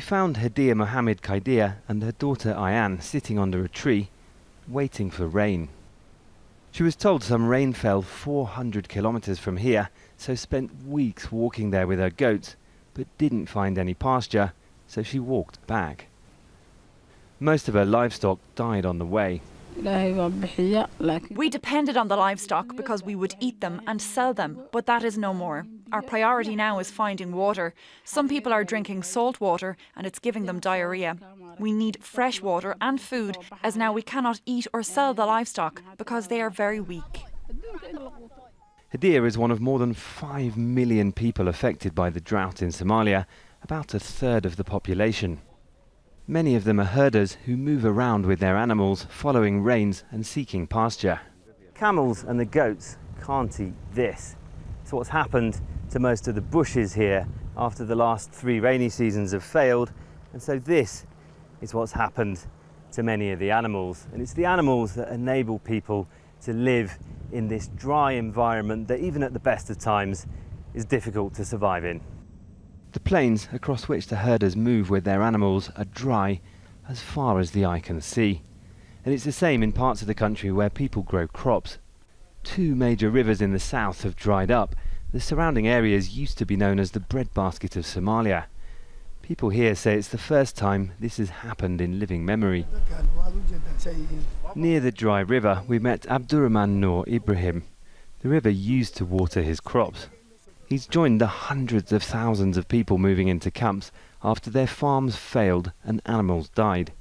We found Hadia Mohammed Kaidia and her daughter Ayaan sitting under a tree, waiting for rain. She was told some rain fell 400 kilometers from here, so spent weeks walking there with her goats, but didn't find any pasture, so she walked back. Most of her livestock died on the way. We depended on the livestock because we would eat them and sell them, but that is no more. Our priority now is finding water. Some people are drinking salt water and it's giving them diarrhea. We need fresh water and food, as now we cannot eat or sell the livestock because they are very weak. Hadia is one of more than 5 million people affected by the drought in Somalia, about a third of the population. Many of them are herders who move around with their animals, following rains and seeking pasture. Camels and the goats can't eat this. It's what's happened to most of the bushes here after the last 3 rainy seasons have failed, and so this is what's happened to many of the animals. And it's the animals that enable people to live in this dry environment that, even at the best of times, is difficult to survive in. The plains across which the herders move with their animals are dry as far as the eye can see. And it's the same in parts of the country where people grow crops. 2 major rivers in the south have dried up. The surrounding areas used to be known as the breadbasket of Somalia. People here say it's the first time this has happened in living memory. Near the dry river, we met ABDURAHMAN nor IBRAHIM. The river used to water his crops. He's joined the hundreds of thousands of people moving into camps after their farms failed and animals died.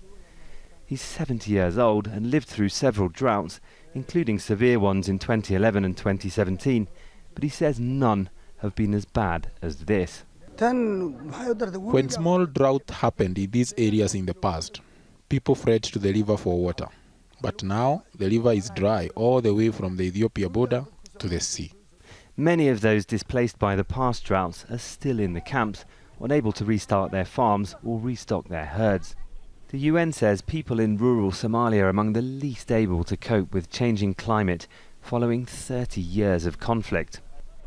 He's 70 years old and lived through several droughts, including severe ones in 2011 and 2017, but he says none have been as bad as this. When small drought happened in these areas in the past, people fled to the river for water. But now the river is dry all the way from the Ethiopia border to the sea. Many of those displaced by the past droughts are still in the camps, unable to restart their farms or restock their herds. The UN says people in rural Somalia are among the least able to cope with changing climate following 30 years of conflict.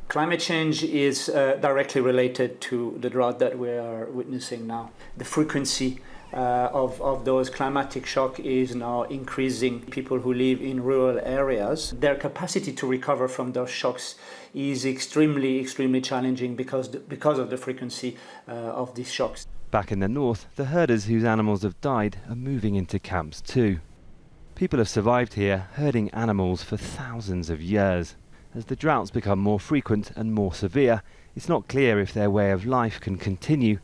Climate change is directly related to the drought that we are witnessing now. The frequency of those climatic shocks is now increasing. People who live in rural areas, their capacity to recover from those shocks is extremely challenging because of the frequency of these shocks. Back in the north, the herders whose animals have died are moving into camps too. People have survived here, herding animals for thousands of years. As the droughts become more frequent and more severe, it's not clear if their way of life can continue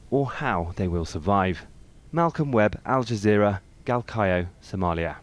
or how they will survive. Malcolm Webb, Al Jazeera, Galkayo, Somalia.